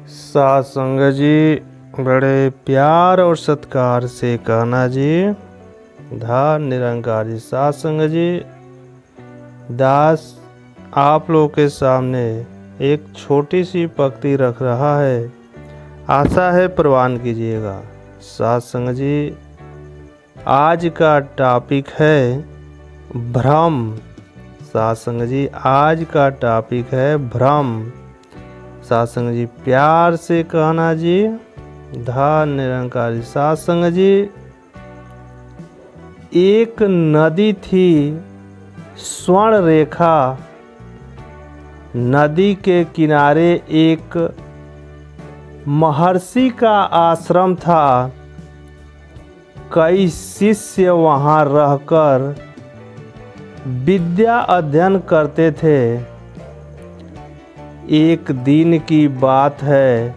सात संगत जी बड़े प्यार और सत्कार से कहना जी। धार निरंकार जी। सात संगत जी, दास आप लोग के सामने एक छोटी सी पंक्ति रख रहा है, आशा है प्रवान कीजिएगा। सात संगत जी, आज का टॉपिक है भ्रम। सात संगत जी, आज का टॉपिक है भ्रम। सात संगत जी, प्यार से कहना जी। धार निरंकार जी। सात संगत जी, एक नदी थी स्वर्ण रेखा। नदी के किनारे एक महर्षि का आश्रम था। कई शिष्य वहाँ रहकर विद्या अध्ययन करते थे। एक दिन की बात है,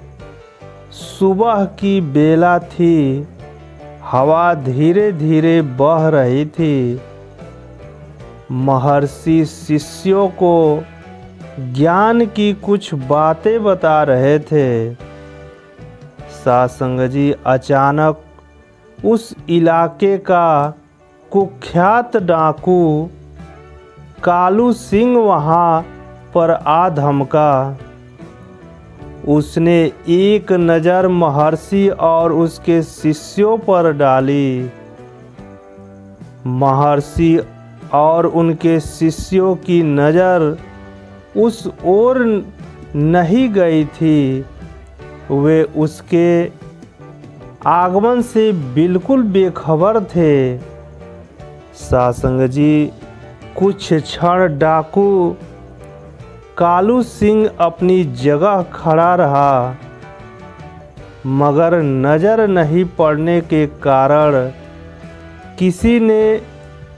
सुबह की बेला थी। हवा धीरे धीरे बह रही थी। महर्षि शिष्यों को ज्ञान की कुछ बातें बता रहे थे। सात संगत जी, अचानक उस इलाके का कुख्यात डाकू कालू सिंह वहाँ पर आ धमका। उसने एक नज़र महर्षि और उसके शिष्यों पर डाली। महर्षि और उनके शिष्यों की नज़र उस ओर नहीं गई थी। वे उसके आगमन से बिल्कुल बेखबर थे। सात संगत जी, कुछ क्षण डाकू कालू सिंह अपनी जगह खड़ा रहा, मगर नज़र नहीं पड़ने के कारण किसी ने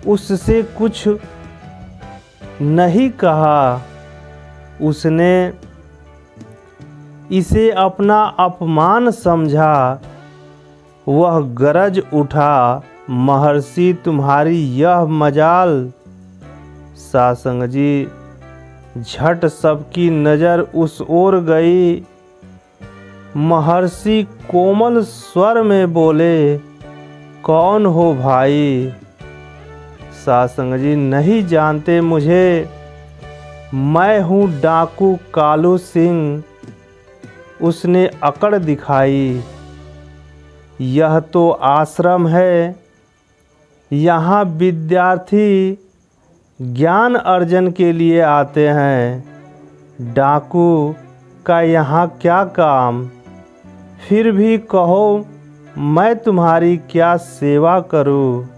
उससे कुछ नहीं कहा। उसने इसे अपना अपमान समझा। वह गरज उठा, महर्षि तुम्हारी यह मजाल। सात संगत जी, झट सबकी नज़र उस ओर गई। महर्षि कोमल स्वर में बोले, कौन हो भाई? सात संगत जी, नहीं जानते मुझे? मैं हूँ डाकू कालू सिंह। उसने अकड़ दिखाई। यह तो आश्रम है। यहाँ विद्यार्थी ज्ञान अर्जन के लिए आते हैं। डाकू का यहाँ क्या काम? फिर भी कहो, मैं तुम्हारी क्या सेवा करूँ?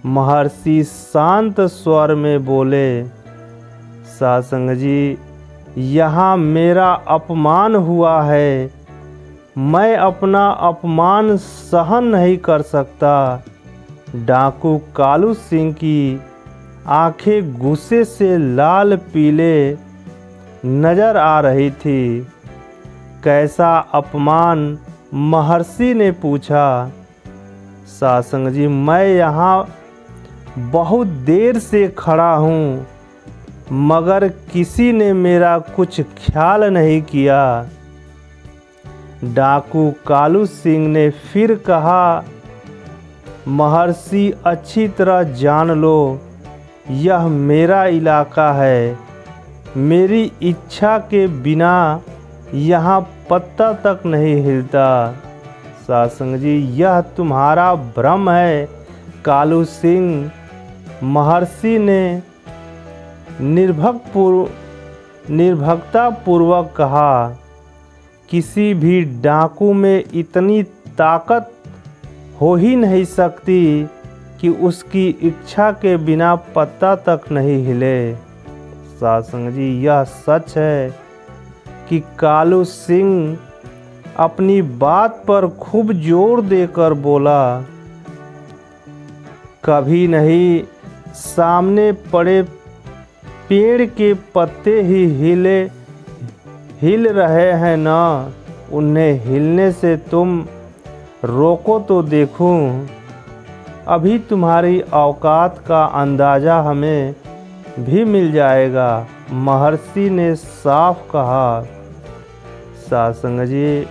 महर्षि शांत स्वर में बोले, सात संगत जी, यहाँ मेरा अपमान हुआ है। मैं अपना अपमान सहन नहीं कर सकता। डाकू कालू सिंह की आंखें गुस्से से लाल पीले नजर आ रही थी। कैसा अपमान? महर्षि ने पूछा। सात संगत जी, मैं यहाँ बहुत देर से खड़ा हूँ, मगर किसी ने मेरा कुछ ख्याल नहीं किया। डाकू कालू सिंह ने फिर कहा, महर्षि अच्छी तरह जान लो, यह मेरा इलाका है। मेरी इच्छा के बिना यहाँ पत्ता तक नहीं हिलता। सात संगत जी, यह तुम्हारा भ्रम है कालू सिंह। महर्षि ने निर्भकता पूर्वक कहा, किसी भी डाकू में इतनी ताकत हो ही नहीं सकती कि उसकी इच्छा के बिना पत्ता तक नहीं हिले। सात संगत जी, यह सच है कि कालू सिंह अपनी बात पर खूब जोर देकर बोला। कभी नहीं, सामने पड़े पेड़ के पत्ते ही हिल रहे हैं ना, उन्हें हिलने से तुम रोको तो देखूं। अभी तुम्हारी औकात का अंदाज़ा हमें भी मिल जाएगा, महर्षि ने साफ कहा। सासंग जी,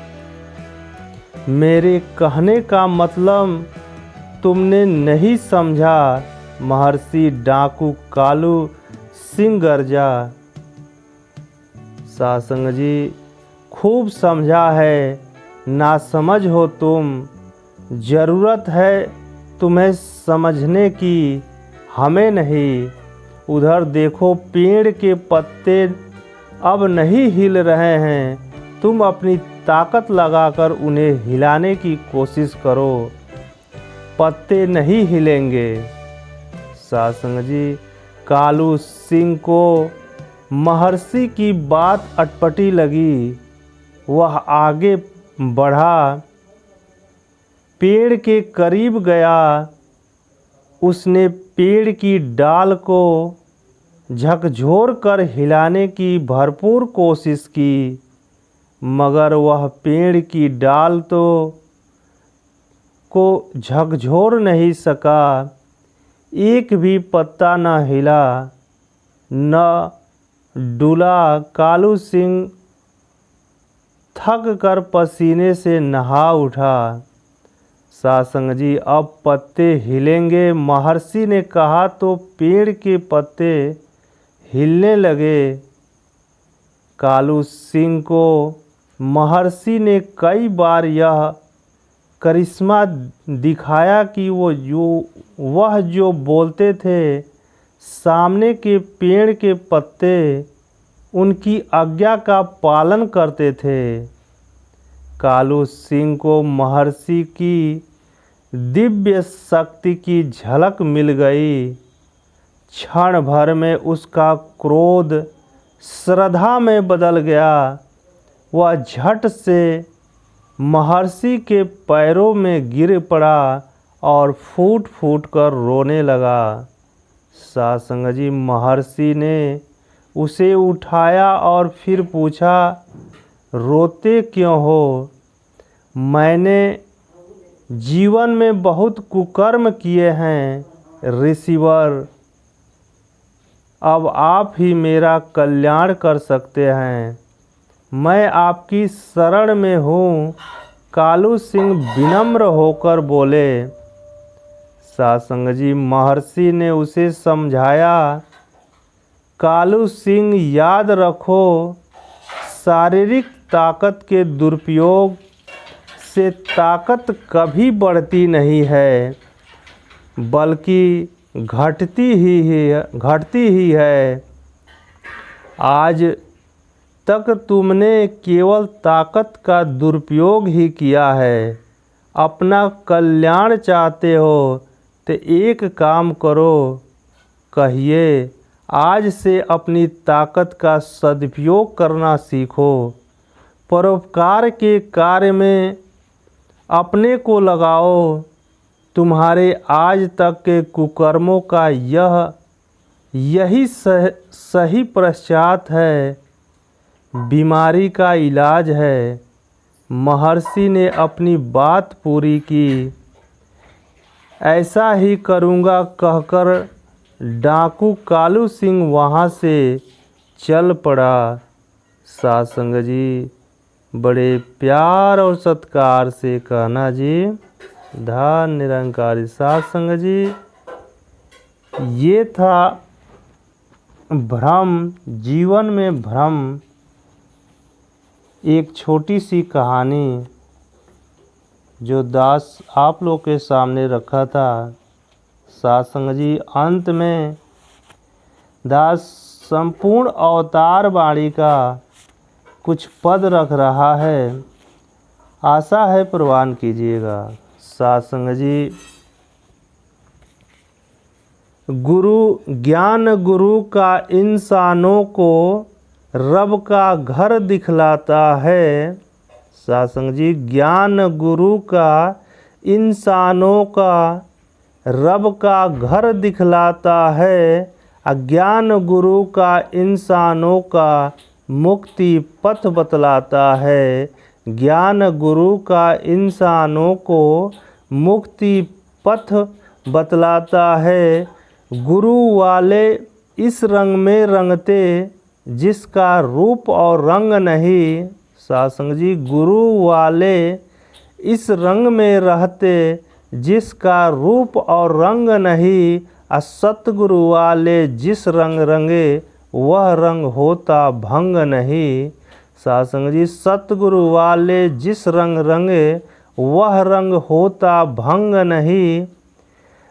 मेरे कहने का मतलब तुमने नहीं समझा। महर्षि डाकू कालू सिंह गर्जा। सासंग जी, खूब समझा है, नासमझ हो तुम। ज़रूरत है तुम्हें समझने की, हमें नहीं। उधर देखो, पेड़ के पत्ते अब नहीं हिल रहे हैं। तुम अपनी ताकत लगाकर उन्हें हिलाने की कोशिश करो, पत्ते नहीं हिलेंगे। सासंग जी, कालू सिंह को महर्षि की बात अटपटी लगी। वह आगे बढ़ा, पेड़ के करीब गया। उसने पेड़ की डाल को झकझोर कर हिलाने की भरपूर कोशिश की, मगर वह पेड़ की डाल को झकझोर नहीं सका। एक भी पत्ता न हिला, न डुला। कालू सिंह थक कर पसीने से नहा उठा। सासंग जी, अब पत्ते हिलेंगे, महर्षि ने कहा तो पेड़ के पत्ते हिलने लगे। कालू सिंह को महर्षि ने कई बार यह करिश्मा दिखाया कि वह जो बोलते थे, सामने के पेड़ के पत्ते उनकी आज्ञा का पालन करते थे। कालू सिंह को महर्षि की दिव्य शक्ति की झलक मिल गई। क्षण भर में उसका क्रोध श्रद्धा में बदल गया। वह झट से महर्षि के पैरों में गिर पड़ा और फूट फूट कर रोने लगा। सासंग जी, महर्षि ने उसे उठाया और फिर पूछा, रोते क्यों हो? मैंने जीवन में बहुत कुकर्म किए हैं ऋषिवर। अब आप ही मेरा कल्याण कर सकते हैं। मैं आपकी शरण में हूँ। कालू सिंह विनम्र होकर बोले। सासंग जी, महर्षि ने उसे समझाया, कालू सिंह, याद रखो, शारीरिक ताकत के दुरुपयोग से ताकत कभी बढ़ती नहीं है, बल्कि घटती ही है। आज तक तुमने केवल ताकत का दुरुपयोग ही किया है। अपना कल्याण चाहते हो तो एक काम करो, कहिए, आज से अपनी ताकत का सदुपयोग करना सीखो। परोपकार के कार्य में अपने को लगाओ। तुम्हारे आज तक के कुकर्मों का यही सही पश्चात है, बीमारी का इलाज है। महर्षि ने अपनी बात पूरी की। ऐसा ही करूँगा कहकर डाकू कालू सिंह वहाँ से चल पड़ा। सासंग जी, बड़े प्यार और सत्कार से कहना जी, धन निरंकारी सासंग जी। ये था भ्रम, जीवन में भ्रम। एक छोटी सी कहानी जो दास आप लोग के सामने रखा था। सासंग जी, अंत में दास संपूर्ण अवतार वाणी का कुछ पद रख रहा है, आशा है प्रवान कीजिएगा। सासंग जी, ज्ञान गुरु का इंसानों को रब का घर दिखलाता है। सासंग जी, ज्ञान गुरु का इंसानों का रब का घर दिखलाता है। अज्ञान गुरु का इंसानों का मुक्ति पथ बतलाता है। ज्ञान गुरु का इंसानों को मुक्ति पथ बतलाता है। गुरु वाले इस रंग में रंगते जिसका रूप और रंग नहीं। सासंग जी गुरु वाले इस रंग में रहते जिसका रूप और रंग नहीं, सतगुरु वाले जिस रंग रंगे वह रंग होता भंग नहीं। सासंग जी सतगुरु वाले जिस रंग रंगे वह रंग होता भंग नहीं।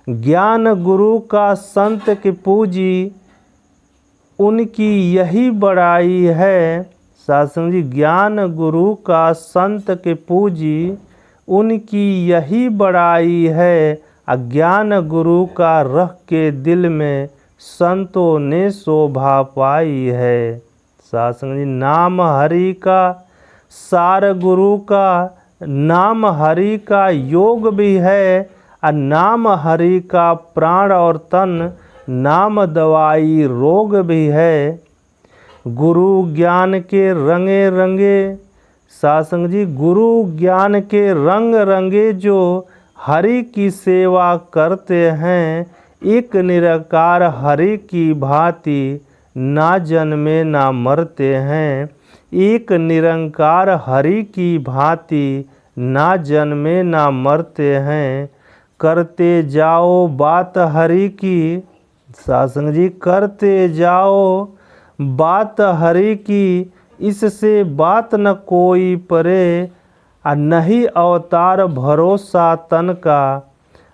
ज्ञान गुरु का संत की पूजी उनकी यही बड़ाई है। सासंग जी ज्ञान गुरु का संत के पूजी उनकी यही बड़ाई है। अज्ञान गुरु का रख के दिल में संतों ने शोभा पाई है। सासंग जी नाम हरि का सार गुरु का, नाम हरि का योग भी है। नाम हरि का प्राण और तन, नाम दवाई रोग भी है। गुरु ज्ञान के रंगे रंगे, सासंग जी गुरु ज्ञान के रंग रंगे जो हरि की सेवा करते हैं। एक निराकार हरि की भांति ना जन्मे ना मरते हैं। एक निरंकार हरि की भांति ना जन्मे ना मरते हैं। करते जाओ बात हरि की, सासंग जी करते जाओ बात हरि की, इससे बात न कोई परे। नहीं अवतार भरोसा तन का,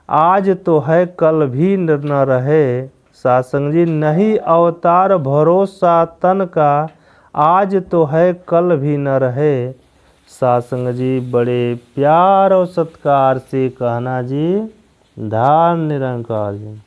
आज तो है कल भी न रहे। सासंग जी नहीं अवतार भरोसा तन का, आज तो है कल भी न रहे। सासंग जी बड़े प्यार और सत्कार से कहना जी, धार निरंकार जी।